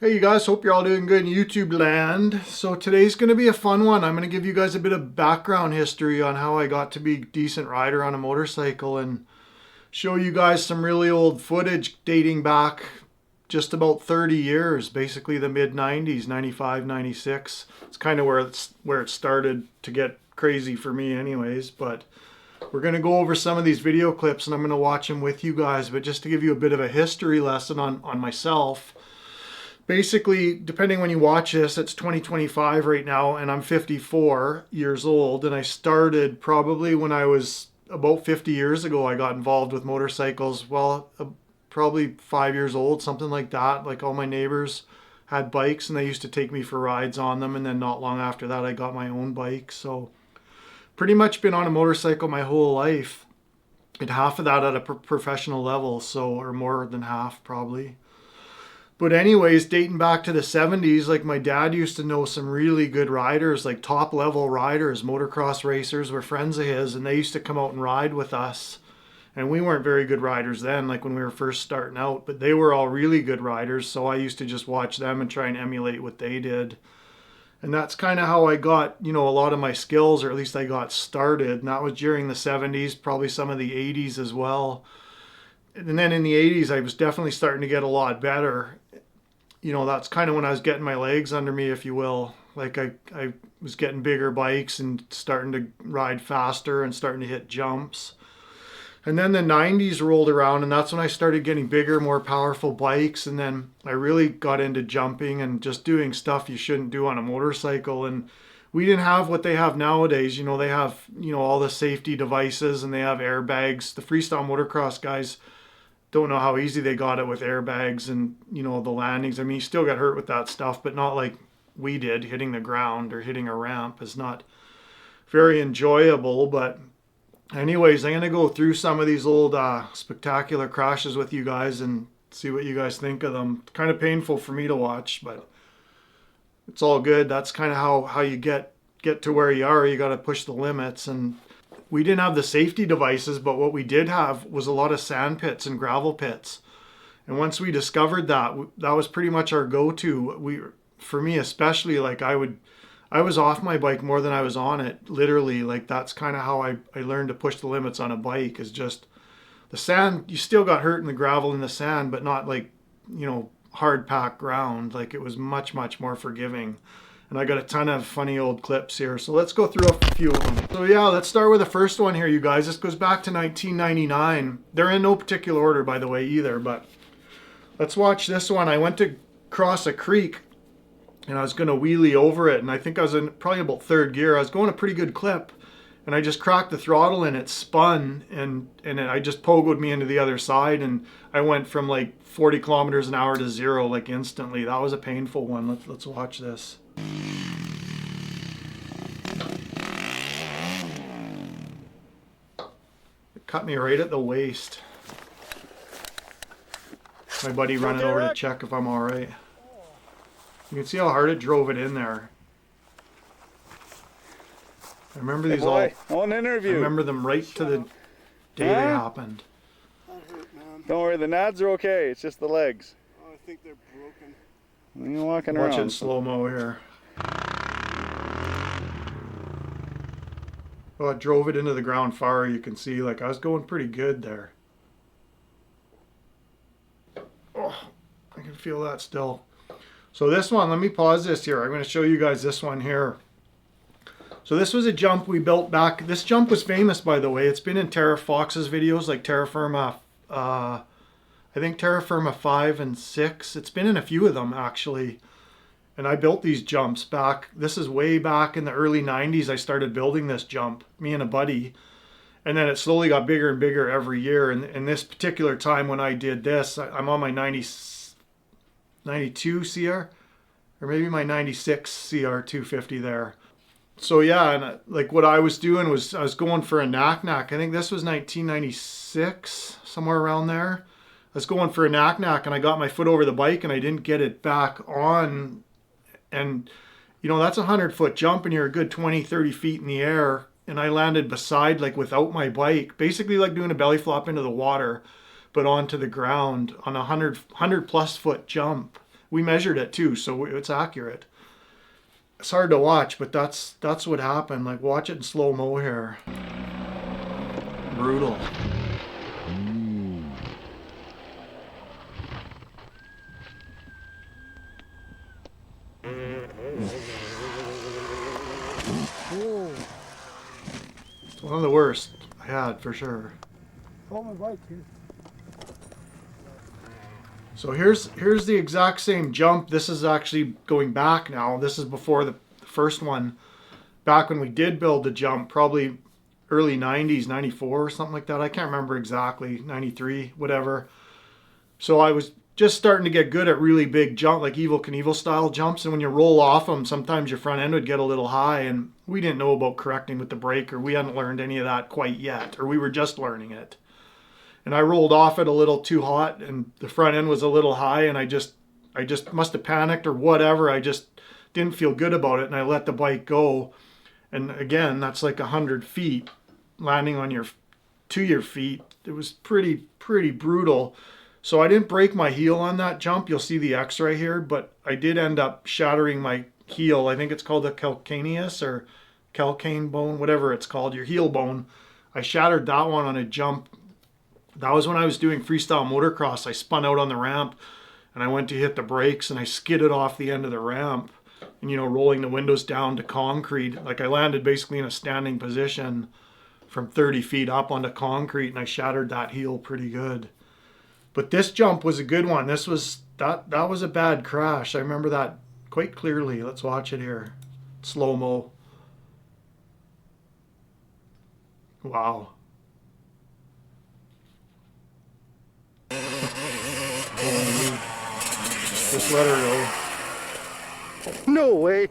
Hey you guys, hope you're all doing good in YouTube land. So today's going to be a fun one. I'm going to give you guys a bit of background history on how I got to be a decent rider on a motorcycle and show you guys some really old footage dating back just about 30 years, basically the mid 90s, 95, 96. It's kind of where it started to get crazy for me anyways, but we're going to go over some of these video clips and I'm going to watch them with you guys, but just to give you a bit of a history lesson on myself. Basically, depending when you watch this, it's 2025 right now, and I'm 54 years old, and I started probably when I was about 50 years ago. I got involved with motorcycles, well, probably 5 years old, something like that. Like all my neighbors had bikes, and they used to take me for rides on them, and then not long after that, I got my own bike. So pretty much been on a motorcycle my whole life, and half of that at a professional level, so, or more than half probably. But anyways, dating back to the 70s, like my dad used to know some really good riders, like top level riders, motocross racers were friends of his, and they used to come out and ride with us. And we weren't very good riders then, like when we were first starting out, but they were all really good riders. So I used to just watch them and try and emulate what they did. And that's kind of how I got, a lot of my skills, or at least I got started. And that was during the 70s, probably some of the 80s as well. And then in the 80s, I was definitely starting to get a lot better. That's kind of when I was getting my legs under me, if you will. Like I was getting bigger bikes and starting to ride faster and starting to hit jumps. And then the 90s rolled around, and that's when I started getting bigger, more powerful bikes. And then I really got into jumping and just doing stuff you shouldn't do on a motorcycle. And we didn't have what they have nowadays. They have, all the safety devices, and they have airbags. The freestyle motocross guys don't know how easy they got it with airbags and the landings. I mean, you still got hurt with that stuff, but not like we did. Hitting the ground or hitting a ramp is not very enjoyable. But anyways, I'm gonna go through some of these old spectacular crashes with you guys and see what you guys think of them. Kind of painful for me to watch, but it's all good. That's kind of how you get to where you are. You got to push the limits. And we didn't have the safety devices, but what we did have was a lot of sand pits and gravel pits. And once we discovered that, that was pretty much our go-to. For me especially, like I was off my bike more than I was on it, literally. Like that's kind of how I learned to push the limits on a bike, is just the sand. You still got hurt in the gravel and the sand, but not like, hard packed ground. Like it was much, much more forgiving. And I got a ton of funny old clips here. So let's go through a few of them. So yeah, let's start with the first one here, you guys. This goes back to 1999. They're in no particular order, by the way, either. But let's watch this one. I went to cross a creek and I was going to wheelie over it. And I think I was in probably about third gear. I was going a pretty good clip. And I just cracked the throttle and it spun. And I just pogoed me into the other side. And I went from like 40 kilometers an hour to zero like instantly. That was a painful one. Let's watch this. It cut me right at the waist. My buddy running over to check if I'm all right. You can see how hard it drove it in there. I remember these all. On interview. I remember them right to the day they happened. Don't worry, the nads are okay. It's just the legs. Oh, I think they're broken. You're walking around. Watching slow-mo here. Well, it drove it into the ground far. You can see, like, I was going pretty good there. Oh, I can feel that still. So this one, let me pause this here. I'm going to show you guys this one here. So this was a jump we built back. This jump was famous, by the way. It's been in Terra Fox's videos, like Terra Firma, I think Terra Firma 5 and 6. It's been in a few of them, actually. And I built these jumps back. This is way back in the early 90s. I started building this jump, me and a buddy. And then it slowly got bigger and bigger every year. And in this particular time when I did this, I'm on my 92 CR, or maybe my 96 CR 250 there. So yeah, and like what I was doing was I was going for a knack-knack. I think this was 1996, somewhere around there. I was going for a knack-knack and I got my foot over the bike and I didn't get it back on. And that's a 100-foot jump and you're a good 20, 30 feet in the air. And I landed beside, like without my bike, basically like doing a belly flop into the water, but onto the ground on a 100 plus foot jump. We measured it too, so it's accurate. It's hard to watch, but that's what happened. Like, watch it in slow-mo here. Brutal. It's one of the worst I had, for sure. Oh, my bike too. So here's the exact same jump. This is actually going back now. This is before the first one. Back when we did build the jump, probably early 90s, 94 or something like that. I can't remember exactly, 93, whatever. So I was just starting to get good at really big jump, like Evel Knievel style jumps. And when you roll off them, sometimes your front end would get a little high. And we didn't know about correcting with the brake, or we hadn't learned any of that quite yet, or we were just learning it. And I rolled off it a little too hot, and the front end was a little high, and I just must have panicked or whatever. I just didn't feel good about it, and I let the bike go. And again, that's like 100 feet landing on your feet. It was pretty brutal. So I didn't break my heel on that jump. You'll see the X-ray here, but I did end up shattering my heel. I think it's called the calcaneus or calcane bone, whatever it's called, your heel bone. I shattered that one on a jump. That was when I was doing freestyle motocross. I spun out on the ramp and I went to hit the brakes and I skidded off the end of the ramp and, you know, rolling the windows down to concrete. Like, I landed basically in a standing position from 30 feet up onto concrete, and I shattered that heel pretty good. But this jump was a good one. This was, that was a bad crash. I remember that quite clearly. Let's watch it here. Slow-mo. Wow. Just let her go. No way.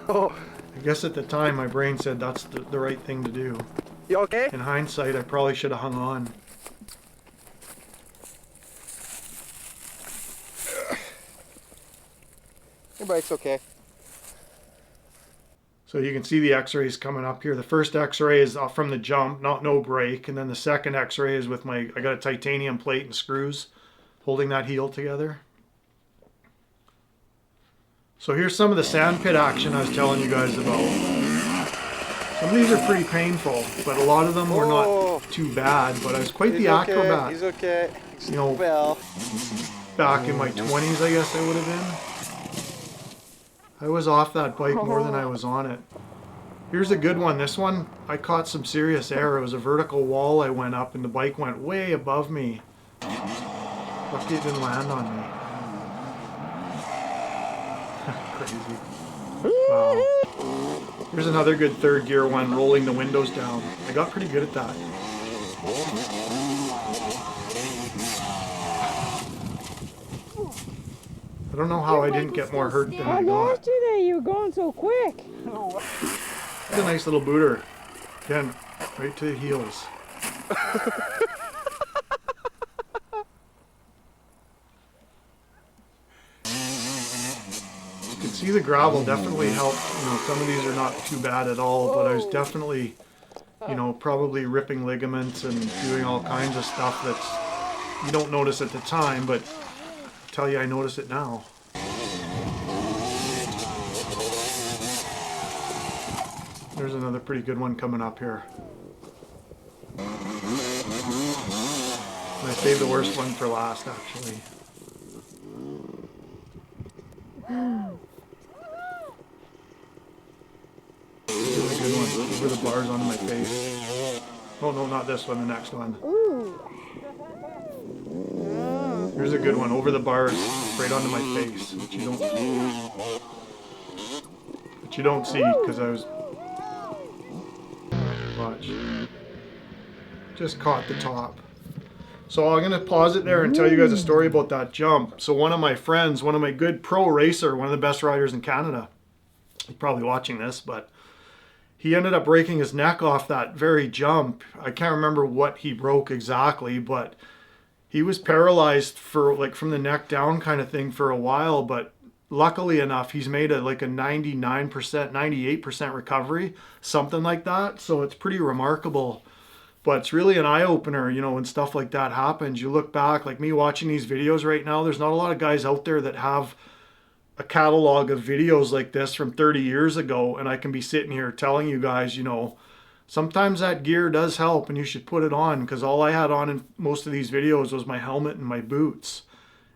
Oh, I guess at the time my brain said that's the right thing to do. you okay? In hindsight, I probably should have hung on. Your bike's okay. So you can see the x-rays coming up here. The first x-ray is from the jump, no brake. And then the second x-ray is with I got a titanium plate and screws holding that heel together. So here's some of the sandpit action I was telling you guys about. Some of these are pretty painful, but a lot of them were not too bad. But I was quite the acrobat. He's okay. You know, Well, back in my 20s, I guess I would have been. I was off that bike more than I was on it. Here's a good one. This one, I caught some serious air. It was a vertical wall I went up and the bike went way above me. Lucky it didn't land on me. Crazy. Wow. Here's another good third gear one, rolling the windows down. I got pretty good at that. I don't know how I didn't get more hurt than I I got. lost you there. You were going so quick. It's a nice little booter. Again, right to the heels. You can see the gravel definitely helped. You know, some of these are not too bad at all, but I was definitely, you know, probably ripping ligaments and doing all kinds of stuff that's you don't notice at the time, but I tell you, I notice it now. There's another pretty good one coming up here. I saved the worst one for last, actually. Here's a good one. Over the bars onto my face. Oh no, not this one, the next one. Ooh. Here's a good one. Over the bars, right onto my face. Which you don't see because I was... Watch. Just caught the top. So I'm going to pause it there and tell you guys a story about that jump. So one of my friends, one of my good pro racer, one of the best riders in Canada, he's probably watching this, but he ended up breaking his neck off that very jump. I can't remember what he broke exactly, but he was paralyzed for like from the neck down kind of thing for a while, but luckily enough, he's made like a 99%, 98% recovery, something like that. So it's pretty remarkable. But it's really an eye-opener, you know, when stuff like that happens. You look back, like me watching these videos right now, there's not a lot of guys out there that have a catalog of videos like this from 30 years ago, and I can be sitting here telling you guys, you know, sometimes that gear does help and you should put it on, because all I had on in most of these videos was my helmet and my boots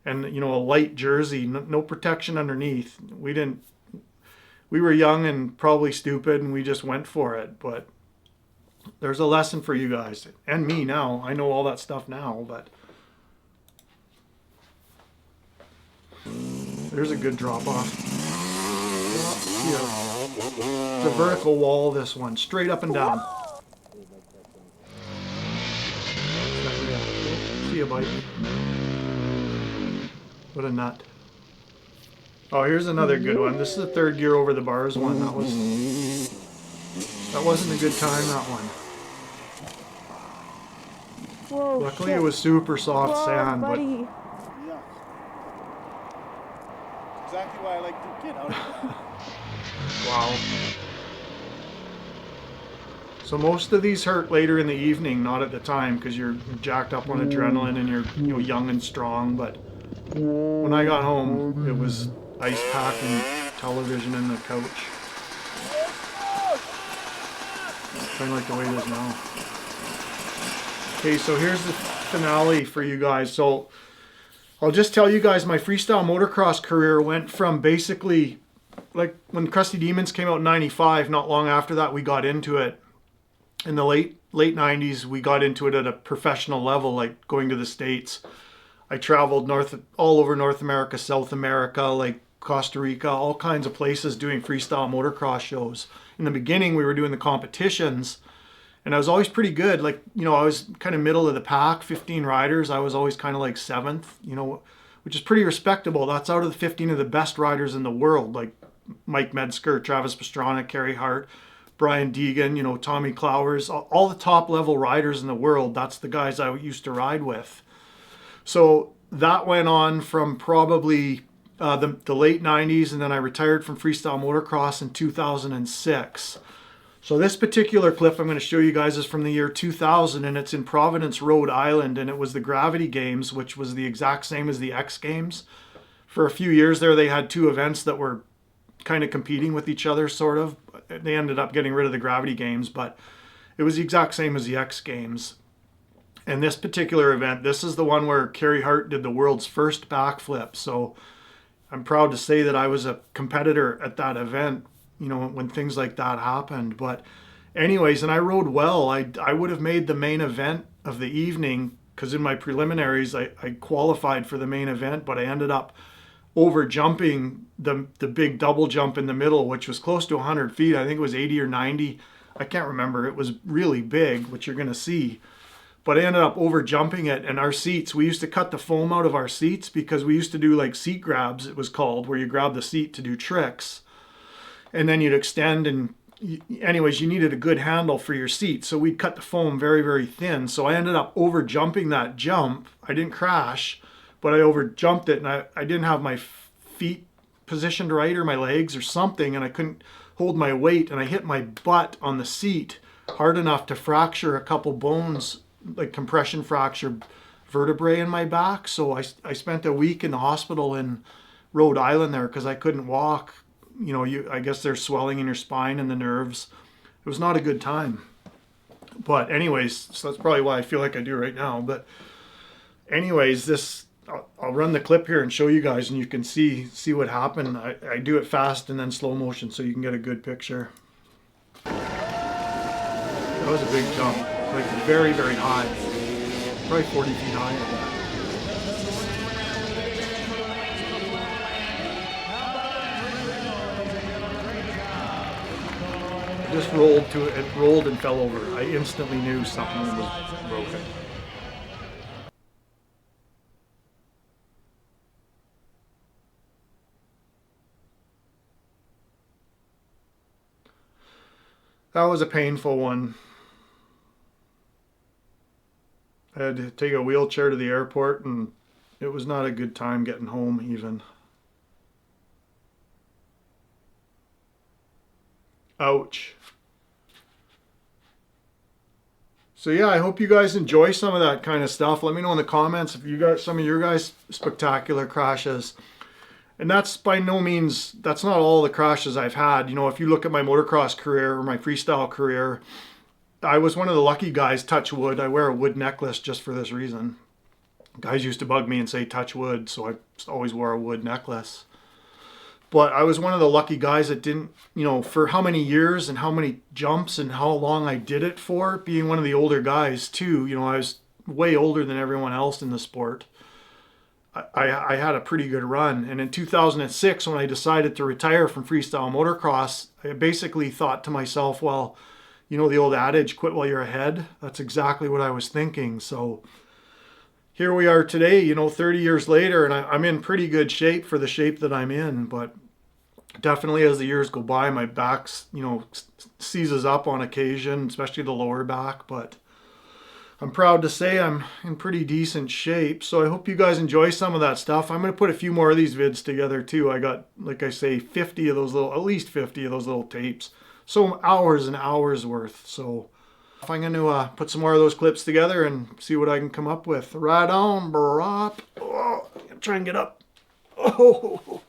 and, you know, a light jersey, no protection underneath. We were young and probably stupid and we just went for it. But there's a lesson for you guys and me now. I know all that stuff now, but there's a good drop off. It's a vertical wall, this one, straight up and down. See you, bike. What a nut. Oh, here's another good one. This is the third gear over the bars one. That wasn't a good time, that one. Whoa, Luckily shit. it was super soft Whoa, sand, buddy. Yeah. Exactly why I like to get out of that. wow. So most of these hurt later in the evening, not at the time, because you're jacked up on adrenaline and you're, you know, young and strong. But when I got home, it was ice pack and television and the couch. Kind of like the way it is now. Okay, so here's the finale for you guys. So I'll just tell you guys, my freestyle motocross career went from basically, like when Crusty Demons came out in 95, not long after that we got into it. In the late 90s, we got into it at a professional level, like going to the States. I traveled all over North America, South America, like Costa Rica, all kinds of places doing freestyle motocross shows. In the beginning, we were doing the competitions, and I was always pretty good. Like, you know, I was kind of middle of the pack, 15 riders. I was always kind of like 7th, you know, which is pretty respectable. That's out of the 15 of the best riders in the world, like Mike Metzger, Travis Pastrana, Kerry Hart, Brian Deegan, you know, Tommy Clowers, all the top level riders in the world. That's the guys I used to ride with. So that went on from probably the late 90s, and then I retired from freestyle motocross in 2006. So this particular clip I'm going to show you guys is from the year 2000, and it's in Providence, Rhode Island, and it was the Gravity Games, which was the exact same as the X Games. For a few years there, they had two events that were kind of competing with each other, sort of. They ended up getting rid of the Gravity Games, but it was the exact same as the X Games. And this particular event, this is the one where Kerry Hart did the world's first backflip. So I'm proud to say that I was a competitor at that event, you know, when things like that happened. But anyways, and I rode well. I would have made the main event of the evening, because in my preliminaries I qualified for the main event, but I ended up over jumping the big double jump in the middle, which was close to 100 feet. I think it was 80 or 90. I can't remember. It was really big, which you're going to see. But I ended up over jumping it, and our seats, we used to cut the foam out of our seats because we used to do like seat grabs, it was called, where you grab the seat to do tricks. And then you'd extend, and anyways, you needed a good handle for your seat. So we'd cut the foam very, very thin. So I ended up over jumping that jump. I didn't crash, but I over jumped it, and I didn't have my feet positioned right, or my legs or something, and I couldn't hold my weight, and I hit my butt on the seat hard enough to fracture a couple bones, like compression fracture vertebrae in my back. So I spent a week in the hospital in Rhode Island there because I couldn't walk. You know, I guess there's swelling in your spine and the nerves. It was not a good time. But anyways, so that's probably why I feel like I do right now. But anyways, I'll run the clip here and show you guys, and you can see what happened. I do it fast and then slow motion so you can get a good picture. That was a big jump, like very, very high. Probably 40 feet high at that. I just rolled to it, it rolled and fell over. I instantly knew something was broken. That was a painful one. I had to take a wheelchair to the airport, and it was not a good time getting home even. Ouch. So yeah, I hope you guys enjoy some of that kind of stuff. Let me know in the comments if you got some of your guys' spectacular crashes. And that's by no means, that's not all the crashes I've had. You know, if you look at my motocross career or my freestyle career, I was one of the lucky guys, touch wood. I wear a wood necklace just for this reason. Guys used to bug me and say touch wood, so I always wore a wood necklace. But I was one of the lucky guys that didn't, you know, for how many years and how many jumps and how long I did it for, being one of the older guys too. You know, I was way older than everyone else in the sport. I had a pretty good run. And in 2006, when I decided to retire from freestyle motocross, I basically thought to myself, well, you know the old adage, quit while you're ahead? That's exactly what I was thinking. So here we are today, you know, 30 years later, and I'm in pretty good shape for the shape that I'm in. But definitely as the years go by, my back's, you know, seizes up on occasion, especially the lower back. But I'm proud to say I'm in pretty decent shape. So I hope you guys enjoy some of that stuff. I'm going to put a few more of these vids together too. I got, like I say, 50 of those little, at least 50 of those little tapes. So hours and hours worth. So I'm going to put some more of those clips together and see what I can come up with. Right on, brop. Oh, I'm going to try and get up. Oh.